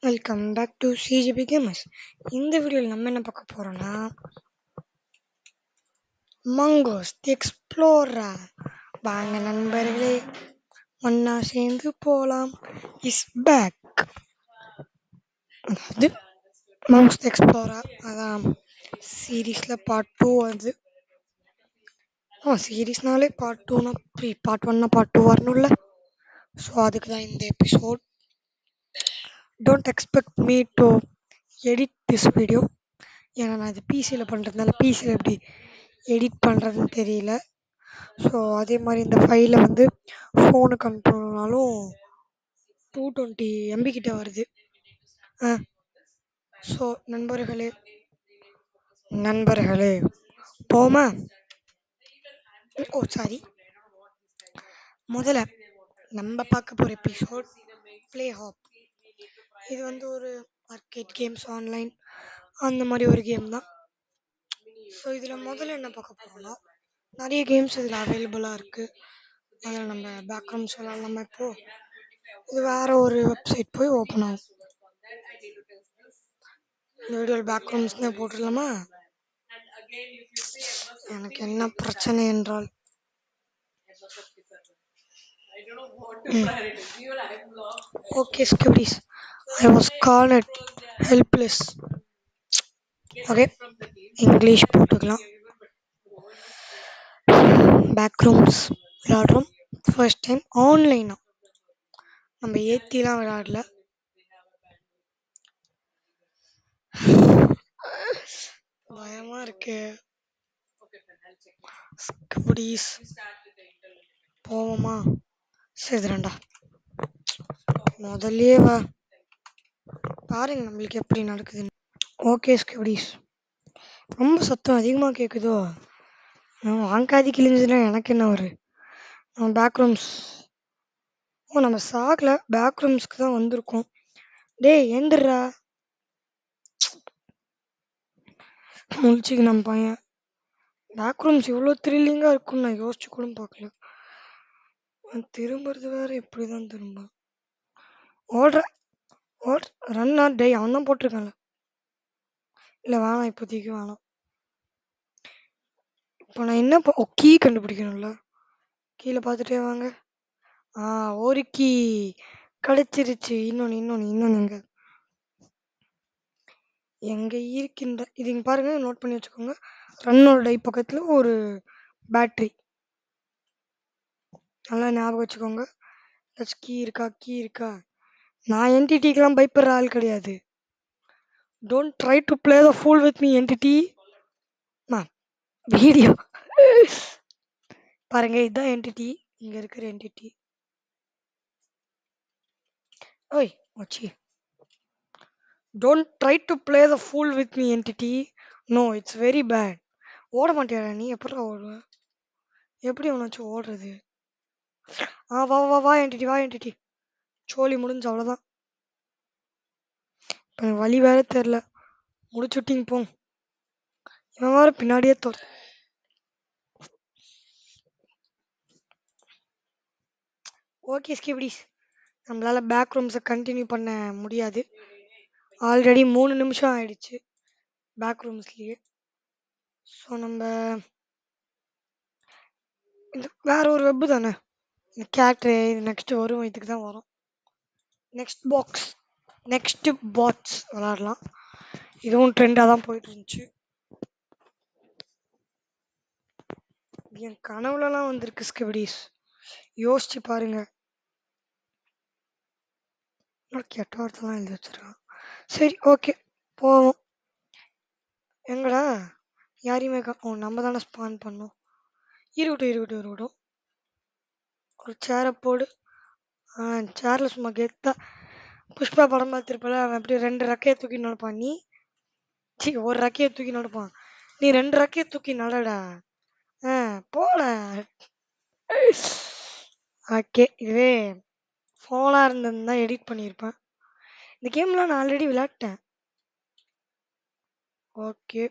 Welcome back to CGP gamers. இந்த வீடியோவில் நம்ம என்ன பார்க்க போறோம்னா மங்கோஸ் தி எக்ஸ்ப்ளோரர். வாங்க நண்பர்களே, ஒன்னா சேர்ந்து போலாம். Is back. அதாவது மங்கோஸ் தி எக்ஸ்ப்ளோரர் அதான் சீரீஸ்ல பார்ட் 2 வருது. சீரீஸ்னாலே பார்ட் 2னா பார்ட் 1னா பார்ட் 2 வரணும்ல. ஸோ அதுக்கு தான் இந்த episode. Don't expect me to edit this video. ஏன்னா நான் இது பிசியில் பண்ணுறதுனால பிசியில் எப்படி எடிட் பண்ணுறதுன்னு தெரியல. ஸோ அதே மாதிரி இந்த ஃபைலை வந்து ஃபோனுக்கு அனுப்பணுனாலும் 220 MB கிட்ட வருது. ஸோ நண்பர்களே போமா. சாரி, முதல்ல நம்ம பார்க்க போகிற எபிசோட் ப்ளே ஹாப். இது வந்து ஒரு ஆர்கேட் கேம்ஸ் ஆன்லைன் அந்த மாதிரி ஒரு கேம் தான். ஸோ இதில் முதல்ல என்ன பார்க்க போகிறோம்னா, நிறைய கேம்ஸ் இதில் அவைலபிளாக இருக்குது. அதில் நம்ம பேக்ரவுண்ட்ஸ் விளாட்லாமா? இப்போது இது வேறு ஒரு வெப்சைட் போய் ஓப்பன் ஆகும். இந்த வீடியோவில் பேக்ரவுண்ட்ஸ்னே போட்டுடலாமா? எனக்கு என்ன பிரச்சனை என்றால் okay skibidis, I was cornered helpless. Okay, English போட்டுக்கலாம். பேக்ரவுண்ட்ஸ் விளையாடுறோம். ஃபர்ஸ்ட் டைம் ஆன்லைனா, நம்ம ஏத்திலாம் விளையாடல. பயமா இருக்கு. ஸ்கிபிடிஸ் போவோமா? சரிடா, முதல்லயே வா பாருங்க நம்மளுக்கு எப்படி நடக்குதுன்னு. ஓகே ஸ்கிபிடிஸ், ரொம்ப சத்தம் அதிகமாக கேட்குதோ? வாங்காதி கிழிஞ்சதுன்னா எனக்கு என்ன ஒரு பேக்ரூம்ஸ். நம்ம சாகல, பேக்ரூம்ஸ்க்கு தான் வந்திருக்கோம். டேய் எந்திரா, முழிச்சுக்கு நம்ம பையன். பேக்ரூம்ஸ் இவ்வளோ த்ரில்லிங்காக இருக்கும்னு நான் யோசிச்சு கூட பார்க்கல. திரும்புறது வேற எப்படிதான் திரும்ப ஓடுற ரன் ஆர் டே அவன் தான் போட்டிருக்கான்ல. இல்லை வேணாம், இப்போதைக்கு வேணாம். இப்போ நான் என்ன கீ கண்டுபிடிக்கணும்ல. கீழே பார்த்துட்டே வாங்க. ஒரு கீ கிடைச்சிருச்சு. இன்னொன்று எங்க இருக்கின்ற இது இங்க பாருங்க, நோட் பண்ணி வச்சுக்கோங்க. ரன்னோட டை பக்கத்தில் ஒரு பேட்ரி, நல்லா ஞாபகம் வச்சுக்கோங்க. கீ இருக்கா? நான் என்டிடிக்கெல்லாம் பயப்படுற ஆள் கிடையாது. Don't try to play the fool with me NTT. Video பாருங்க, இதுதான் என்டிடி, இங்க இருக்கிற என்டிடி. ஓய் மச்சி, don't try to play the fool with me NTT. No, it's very bad. ஓட மாட்டியாடா நீ? எப்படி ஓடுவ? எப்படி அவனாச்சும் ஓடுறது? வா வா வா என்டிடி. சோழி முடிஞ்சு அவ்வளோதான். இப்போ எனக்கு வழி வேற தெரில. முடிச்சுட்டிங்க போங்க. இவன் வேற பின்னாடியே ஓகே ஸ்கிபிடிஸ், நம்மளால பேக் ரூம்ஸை கண்டினியூ பண்ண முடியாது. ஆல்ரெடி 3 நிமிஷம் ஆயிடுச்சு பேக் ரூம்ஸ்லேயே. ஸோ நம்ம இது வேற ஒரு வெப்பு தானே. இந்த கேரக்டரு இது நெக்ஸ்ட் வரும், இதுக்கு தான் வரும். நெக்ஸ்ட் பாட்ஸ் விளாடலாம். இதுவும் ட்ரெண்டாக தான் போயிட்டு இருந்துச்சு. என் கனவுலலாம் வந்திருக்கு ஸ்கிபிடிஸ், யோசிச்சு பாருங்க. கெட்ட வார்த்தைலாம் எழுதி வச்சிருக்கான். சரி ஓகே போவோம். எங்கடா யாரையுமே நம்ம தானே ஸ்பான் பண்ணோம். இருக்கட்டும். ஒரு சேரை போடு. சேரில் சும்மா கெத்தா புஷ்பா படம் பார்த்துருப்பல, அவன் அப்படி 2 ரெக்கையை தூக்கி நடப்பான். நீ ஒரு ரெக்கையை தூக்கி நடப்பான், நீ 2 ரெக்கையை தூக்கி நடடா. போல. ஓகே, இதுவே ஃபோனாக இருந்திருந்தா எடிட் பண்ணியிருப்பேன். இந்த கேம்லாம் நான் ஆல்ரெடி விளையாட்டேன். ஓகே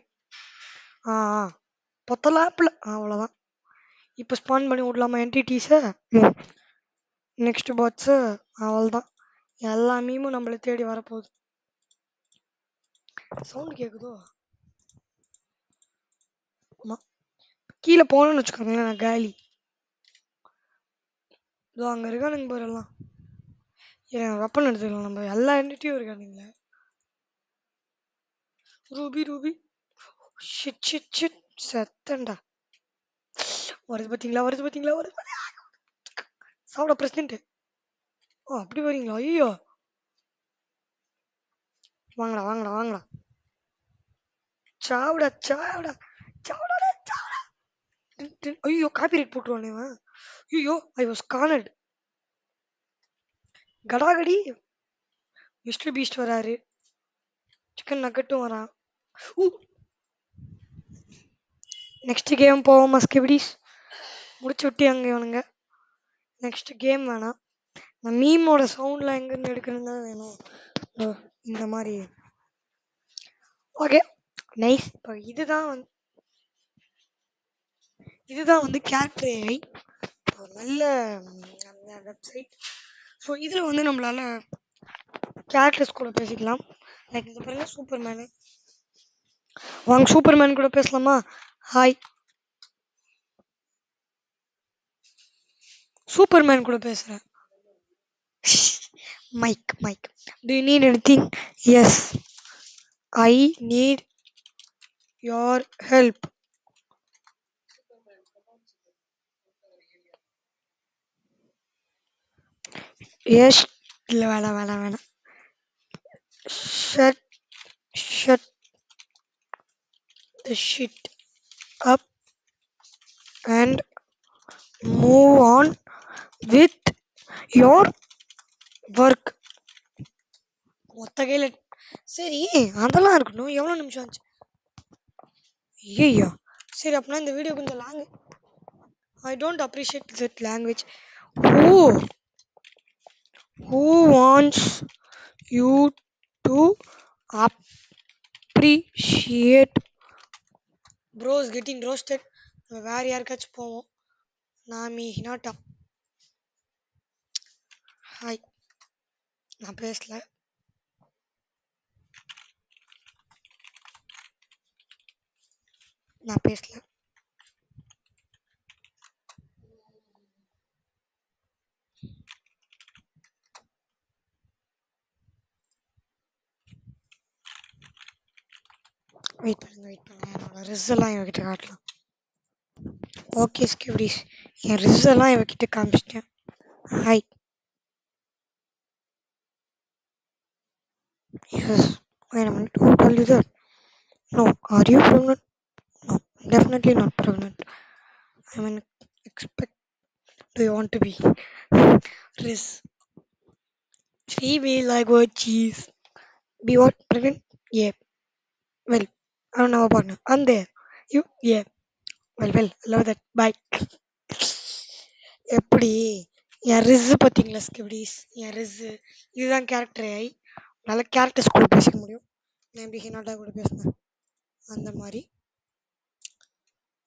பொத்தலாப்பில் அவ்வளோதான். இப்போ ஸ்பான் பண்ணி விடலாமா என்டிடிஸை? Next parts? அவ்வளோதான். எல்லா மீமும் நம்மளை தேடி வரப்போகுது. சவுண்ட் கேக்குதோ? ஆமா. கீழே போனோம்னு வச்சுக்கோங்களேன், நான் காலி. இதோ அங்க இருக்கானுங்க பாரு எல்லாம். ஏன் வெப்பன் எடுத்துக்கலாம், நம்ம எல்லா என்டிட்டியும் இருக்கானுங்களே. Ruby Ruby shit shit shit செத்தண்டா. வருது பாத்தீங்களா, வருது பாத்தீங்களா, வருது சாப்பிட பிரசிடென்ட். ஓ அப்படி வரீங்களா? ஐயோ வாங்கடா வாங்கடா வாங்கடா. சாவுடா சாவுடா சாவுடா சாவுடா. ஐயோ காப்பிரைட் போட்டுருவானே இவன். ஐயோ ஐ வாஸ் கார்னர்ட். கடாகடி. மிஸ்டர் பீஸ்ட் வராரு. சிக்கன் நக்கட்டும் வரான். நெக்ஸ்ட் கேம் போவோமா ஸ்கிபிடிஸ்? முடிச்சு விட்டு அங்கே இவனுங்க. நெக்ஸ்ட் கேம் வேணாம். நான் மீமோட சவுண்ட்லாம் எங்கேருந்து எடுக்கணும் தான் வேணும். இந்த மாதிரி. Okay nice. இப்போ இதுதான் வந்து கேரக்டர் ஏஐ, நல்ல வெப்சைட். ஸோ இதில் வந்து நம்மளால கேரக்டர்ஸ் கூட பேசிக்கலாம். லைக் இது பாருங்க, சூப்பர்மேனு. வாங்க சூப்பர்மேன் கூட பேசலாமா? ஹாய். சூப்பர்மேன் கூட பேசுகிறேன். Mike Mike. Do you need anything? Yes, I need your help. Yes. இல்லை வேணாம் வேணாம் வேணாம். Shut shut the shit up and move on with your work. மொத்த கையில சரி அதெல்லாம் இருக்கணும். எவ்வளோ நிமிஷம் ஆச்சு? ஐயோ சரி, அப்படின்னா இந்த வீடியோ கொஞ்சம் long. I don't appreciate that language. Who wants you to appreciate? Bro is getting roasted. வேற யாருக்காச்சும் போவோம். நாமி ஹினாட்டா. ஹாய். நான் பேசல. வெயிட் பண்ணுங்க. என்னோட ரிசல்ட்லாம் இவகிட்ட காட்டலாம். ஓகே ஸ்கிபிடிஸ், என் ரிசல்ட்லாம் இவகிட்ட காமிச்சிட்டேன். Hi. Yes. Wait a minute. Who told you that? No. Are you pregnant? No. Definitely not pregnant. I mean, expect. Do you want to be? Riz. She be like what cheese. Be what? Pregnant? Yeah. Well, I don't have a partner. I'm there. You? Yeah. Well. Love that. Bye. எப்படி என் ரிஸ் பார்த்தீங்களா ஸ்கிபிடிஸ்? என் ரிஸ் இதுதான் character AI. நல்ல characters கூட பேசிக்க முடியும். நான் எப்படி Hinata கூட பேசினேன் அந்த மாதிரி.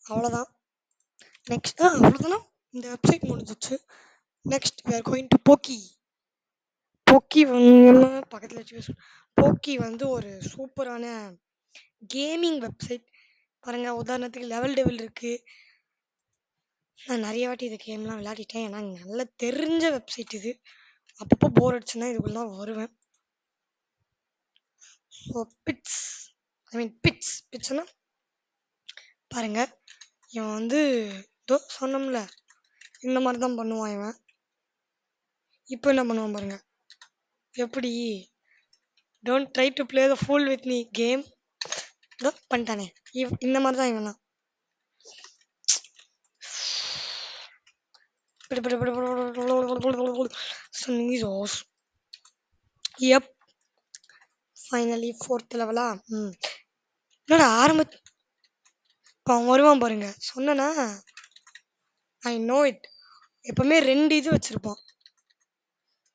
அவ்வளோதான். நெக்ஸ்ட் அவ்வளோதானா? இந்த வெப்சைட் முடிஞ்சிச்சு. Next we are going to போக்கி. போக்கி வந்து பக்கத்தில் வச்சு போக்கி வந்து ஒரு சூப்பரான கேமிங் வெப்சைட். பாருங்க, உதாரணத்துக்கு லெவல் டெவில் இருக்கு. நான் நிறைய வாட்டி இந்த கேம்லாம் விளையாடிட்டேன். ஏன்னா நல்லா தெரிஞ்ச வெப்சைட் இது. அப்பப்போ போர் அடிச்சுன்னா இதுக்குள்ள தான் வருவேன். ஸோ பிட்ஸ்னா பாருங்க, இவன் வந்து சொன்னோம்ல இந்த மாதிரி தான் பண்ணுவான் இவன். இப்போ என்ன பண்ணுவான் பாருங்க. எப்படி don't try to play the fool with me game பண்ணிட்டானே. இந்த மாதிரி தான் இவன். எப் ஃபைனலி 4th லெவலா? என்னடா இப்போ அவன் வருவான் பாருங்க. சொன்னனா ஐ நோ இட். எப்பவுமே 2 இது வச்சிருப்பான்.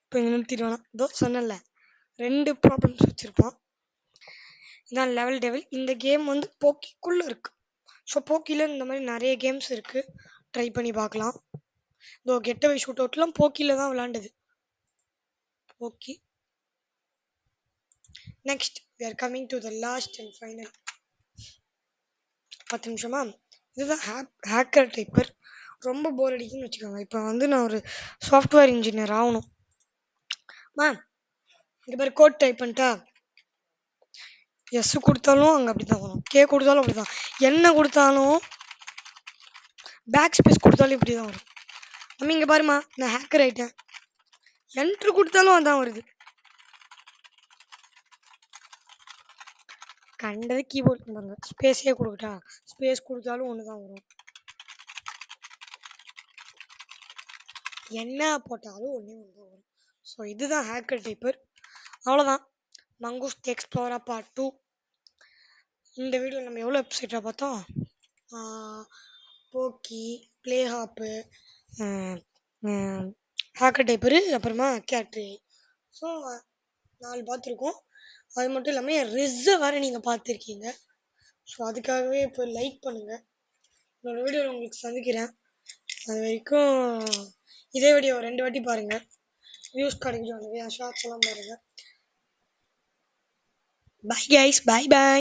இப்போ இங்கே நிறுத்திடுவானா? சொன்னல 2 ப்ராப்ளம்ஸ் வச்சிருப்பான். இதான் லெவல் டெவில். இந்த கேம் வந்து போக்கிக்குள்ள இருக்கு. ஸோ போக்கியில் இந்த மாதிரி நிறைய கேம்ஸ் இருக்கு, ட்ரை பண்ணி பார்க்கலாம். கெட்டவே ஷூட் அவுட்லாம் போக்கியில் தான் விளாண்டது. போக்கி next we are coming to the last and final 10 நிமிஷமா. இதுதான் ஹேக்கர் டைப்பர். ரொம்ப போர் அடிக்குன்னு வச்சுக்கோங்க. இப்போ வந்து நான் ஒரு சாஃப்ட்வேர் இன்ஜினியர் ஆகணும். இங்கே பேர் கோட் டைப் பண்ணிட்டா எஸ் கொடுத்தாலும் அங்கே அப்படி தான் வரும், கே கொடுத்தாலும் அப்படி தான், என்ன கொடுத்தாலும் பேக் ஸ்பேஸ் கொடுத்தாலும் இப்படி தான் வரும். நம்ம இங்கே பாருமா, நான் ஹேக்கர் ஆகிட்டேன், என்ட்ரு கொடுத்தாலும் அதான் வருது. கண்டது கீபோர்ட் பாருங்க, ஸ்பேஸே கொடுக்கட்டா, ஸ்பேஸ் கொடுத்தாலும் ஒன்று தான் வரும், என்ன போட்டாலும் ஒன்றே ஒன்று தான் வரும். ஸோ இதுதான் ஹேக்கர் டைப்பர். அவ்வளோதான், மங்கூஸ்ட் எக்ஸ்ப்ளோரா பார்ட் 2. இந்த வீடியோவில் நம்ம எவ்வளோ வெப்சைட்டாக பார்த்தோம்? போக்கி, ப்ளே ஹாப்பு, ஹேக்கர் டைப்பரு, அப்புறமா கேட்ரி. ஸோ 4 பார்த்துருக்கோம். அது மட்டும் இல்லாமல் ரிஸ்ஸை வேறு நீங்கள் பார்த்துருக்கீங்க. ஸோ அதுக்காகவே இப்போ லைக் பண்ணுங்கள். என்னோடய வீடியோவில் உங்களுக்கு சந்திக்கிறேன். அது வரைக்கும் இதே வீடியோ 2 வாட்டி பாருங்கள், வியூஸ் கிடைக்கும். அந்த ஷார்ட்ஸ் எல்லாம் பாருங்கள். Bye guys, by.